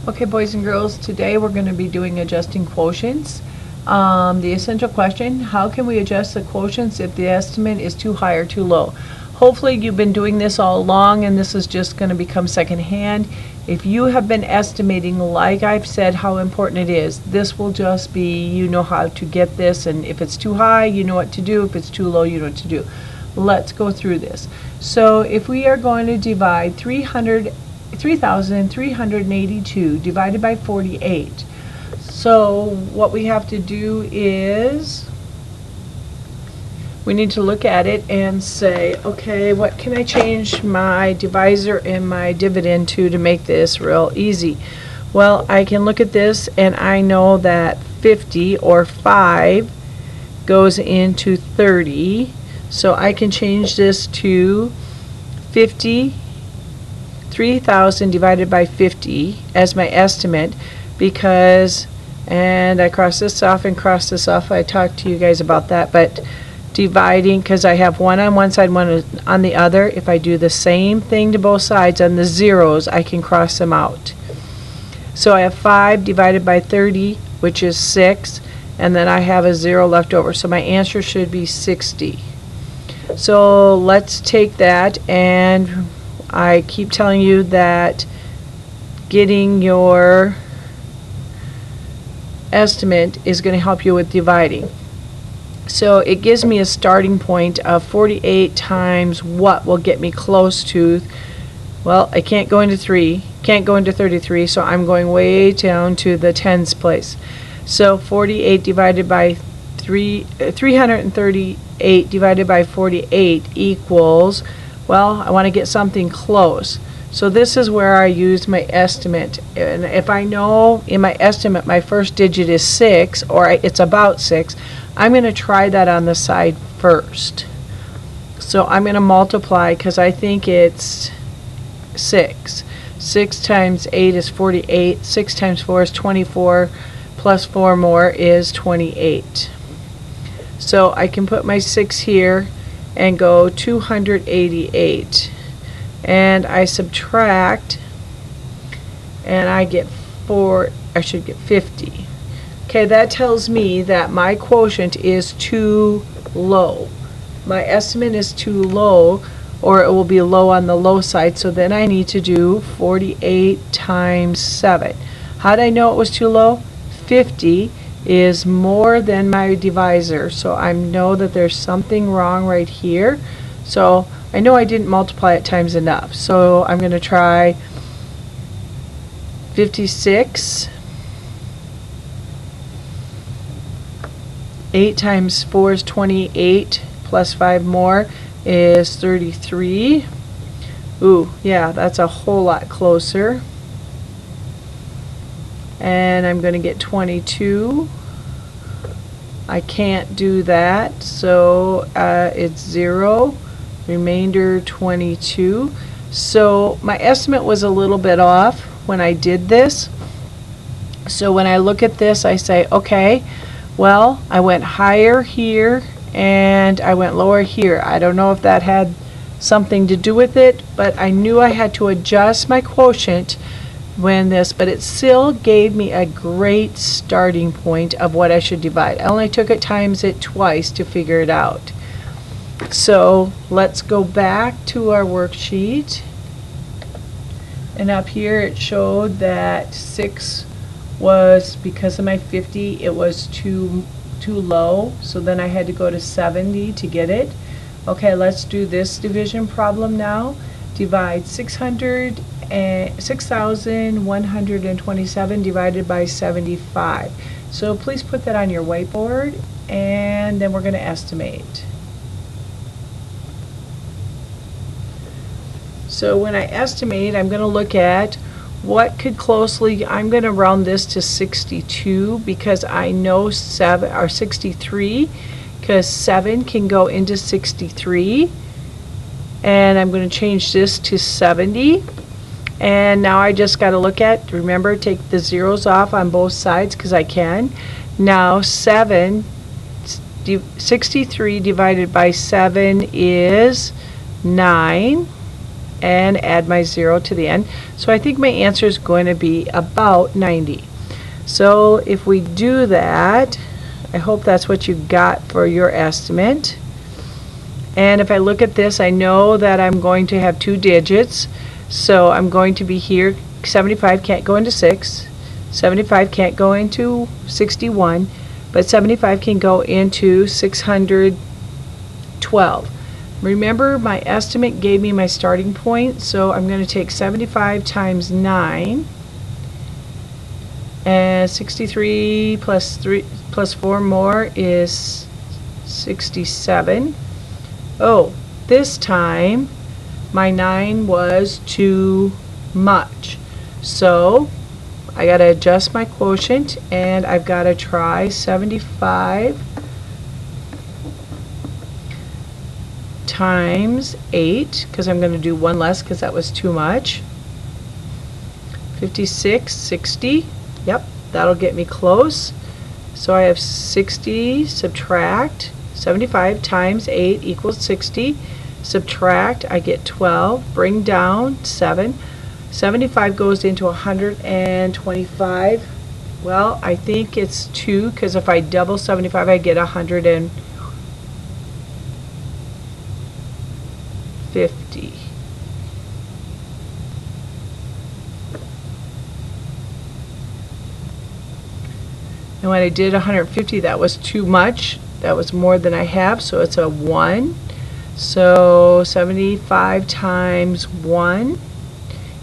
Okay, boys and girls, today we're going to be doing adjusting quotients. The essential question, how can we adjust the quotients if the estimate is too high or too low? Hopefully you've been doing this all along and this is just going to become secondhand. If you have been estimating, like I've said, how important it is, this will just be, you know how to get this, and if it's too high, you know what to do. If it's too low, you know what to do. Let's go through this. So if we are going to divide 3,382 divided by 48. So what we have to do is we need to look at it and say, okay, what can I change my divisor and my dividend to make this real easy? Well, I can look at this and I know that 50 or 5 goes into 30. So I can change this to 3,000 divided by 50 as my estimate, because, and I cross this off and cross this off, I talked to you guys about that, but dividing, because I have one on one side, one on the other, if I do the same thing to both sides on the zeros, I can cross them out. So I have 5 divided by 30, which is 6, and then I have a 0 left over, so my answer should be 60. So let's take that, and I keep telling you that getting your estimate is going to help you with dividing. So it gives me a starting point of 48 times what will get me close to, well, I can't go into 3, can't go into 33, so I'm going way down to the tens place. So 48 divided by 338 divided by 48 equals, well, I want to get something close. So this is where I use my estimate. And if I know in my estimate my first digit is 6, or it's about 6, I'm going to try that on the side first. So I'm going to multiply, because I think it's 6. 6 times 8 is 48. 6 times 4 is 24. Plus 4 more is 28. So I can put my 6 here and go 288. And I subtract, and I get 4, I should get 50. Okay, that tells me that my quotient is too low. My estimate is too low, or it will be low on the low side, so then I need to do 48 times 7. How did I know it was too low? 50 is more than my divisor, so I know that there's something wrong right here. So I know I didn't multiply it times enough, so I'm going to try 56. 8 times 4 is 28, plus 5 more is 33. Ooh, yeah, that's a whole lot closer. And I'm going to get 22. I can't do that, so it's 0. Remainder 22. So my estimate was a little bit off when I did this. So when I look at this, I say, okay, well, I went higher here and I went lower here. I don't know if that had something to do with it, but I knew I had to adjust my quotient when this, but it still gave me a great starting point of what I should divide. I only took it times it twice to figure it out. So let's go back to our worksheet, and up here it showed that 6 was, because of my 50, it was too low, so then I had to go to 70 to get it. Okay, let's do this division problem now. Divide 6,127 divided by 75. So please put that on your whiteboard, and then we're going to estimate. So when I estimate, I'm going to look at what could closely, I'm going to round this to 62, because I know 7, or 63, because 7 can go into 63. And I'm going to change this to 70. And now I just got to look at, remember, take the zeros off on both sides because I can. Now 63 divided by 7 is 9. and add my 0 to the end. So I think my answer is going to be about 90. So if we do that, I hope that's what you got for your estimate. And if I look at this, I know that I'm going to have 2 digits. So I'm going to be here, 75 can't go into 6, 75 can't go into 61, but 75 can go into 612. Remember, my estimate gave me my starting point, so I'm going to take 75 times 9, and 63 plus 3 plus 4 more is 67. Oh, this time my 9 was too much. So I got to adjust my quotient, and I've got to try 75 times 8, because I'm going to do one less because that was too much. 56, 60. Yep, that'll get me close. So I have 60 subtract 75 times 8 equals 60. Subtract, I get 12. Bring down 7. 75 goes into 125. Well, I think it's 2, because if I double 75, I get 150. And when I did 150, that was too much. That was more than I have, so it's a 1. So 75 times 1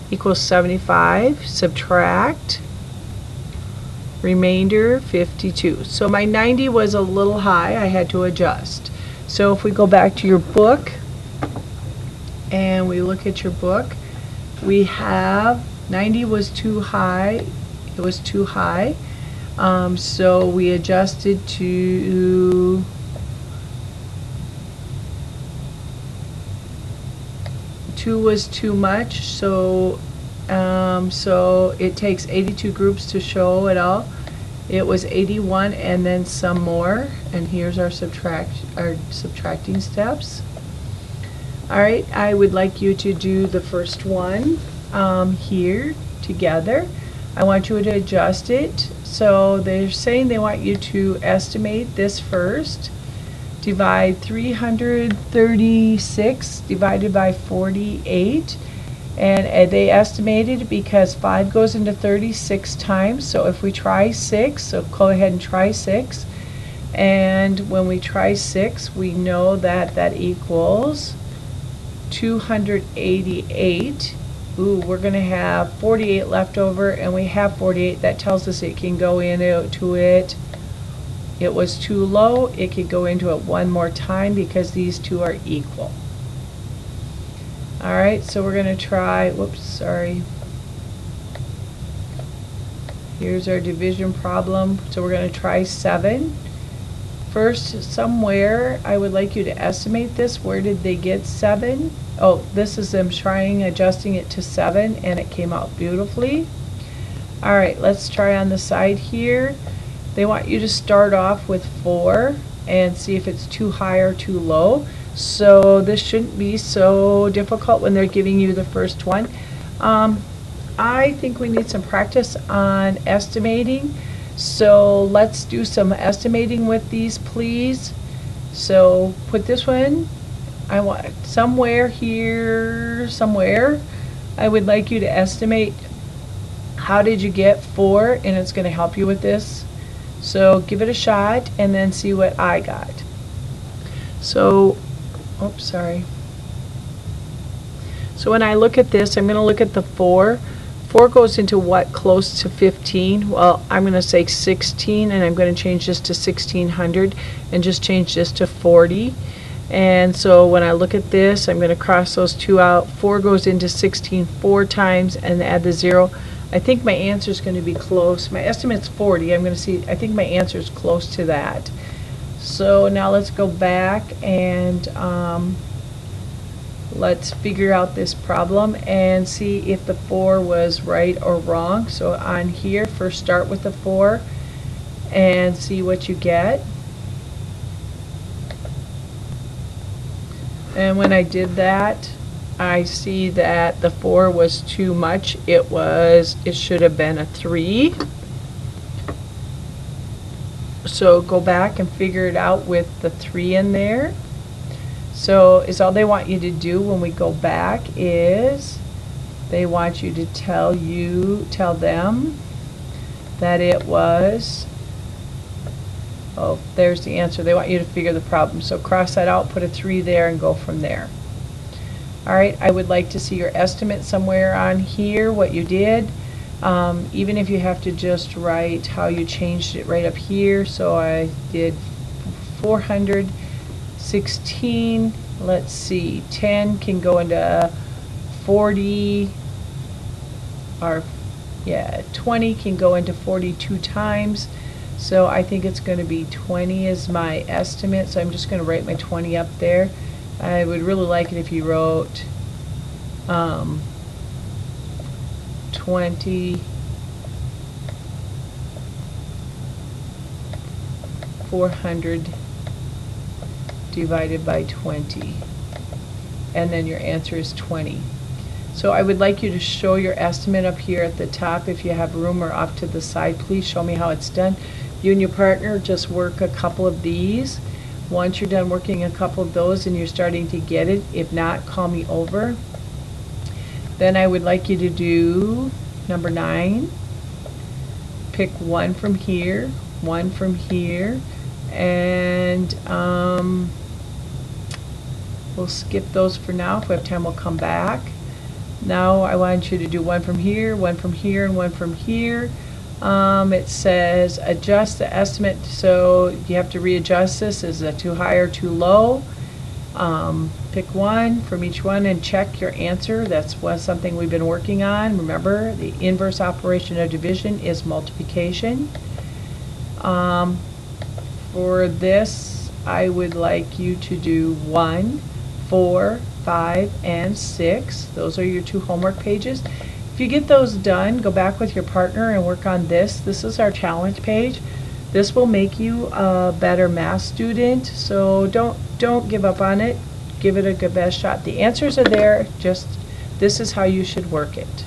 equals 75. Subtract. Remainder 52. So my 90 was a little high. I had to adjust. So if we go back to your book and we look at your book, we have 90 was too high. It was too high. So we adjusted to 2 was too much, so so it takes 82 groups to show it all. It was 81 and then some more, and here's our subtracting steps. Alright, I would like you to do the first one here together. I want you to adjust it. So they're saying they want you to estimate this first. Divide 336 divided by 48. And they estimated because 5 goes into 36 times. So if we try 6, so go ahead and try 6. And when we try 6, we know that that equals 288. Ooh, we're going to have 48 left over, and we have 48. That tells us it can go into it. It was too low. It could go into it one more time because these two are equal. Alright, so we're going to try, whoops, sorry. Here's our division problem. So we're going to try 7. First, somewhere, I would like you to estimate this. Where did they get 7? Oh, this is them trying, adjusting it to 7, and it came out beautifully. Alright, let's try on the side here. They want you to start off with 4 and see if it's too high or too low. So this shouldn't be so difficult when they're giving you the first one. I think we need some practice on estimating. So let's do some estimating with these, please. So put this one, I want somewhere here, somewhere. I would like you to estimate how did you get 4, and it's going to help you with this. So give it a shot and then see what I got. So, oops, sorry. So when I look at this, I'm going to look at the 4. 4 goes into what? Close to 15. Well, I'm going to say 16, and I'm going to change this to 1600 and just change this to 40. And so when I look at this, I'm going to cross those 2 out. 4 goes into 16 4 times and add the 0. I think my answer is going to be close. My estimate's 40. I'm going to see, I think my answer is close to that. So now let's go back and let's figure out this problem and see if the 4 was right or wrong. So on here, first start with the 4 and see what you get. And when I did that, I see that the 4 was too much. It should have been a 3. So go back and figure it out with the 3 in there. So is all they want you to do when we go back is they want you to tell them that it was, oh, there's the answer. They want you to figure the problem. So cross that out, put a 3 there, and go from there. All right, I would like to see your estimate somewhere on here, what you did. Even if you have to just write how you changed it right up here. So I did 416, let's see, 10 can go into 40, or yeah, 20 can go into 42 times. So I think it's going to be 20 is my estimate. So I'm just going to write my 20 up there. I would really like it if you wrote 20, 400 divided by 20, and then your answer is 20. So I would like you to show your estimate up here at the top. If you have room, or off to the side, please show me how it's done. You and your partner just work a couple of these. Once you're done working a couple of those and you're starting to get it, if not, call me over. Then I would like you to do number 9. Pick one from here, one from here, and we'll skip those for now. If we have time, we'll come back. Now I want you to do one from here, and one from here. It says adjust the estimate, so you have to readjust this. Is it too high or too low? Pick one from each one and check your answer. That's something we've been working on. Remember, the inverse operation of division is multiplication. For this, I would like you to do 1, 4, 5, and 6. Those are your 2 homework pages. If you get those done, go back with your partner and work on this. This is our challenge page. This will make you a better math student, so don't give up on it. Give it a good best shot. The answers are there, just this is how you should work it.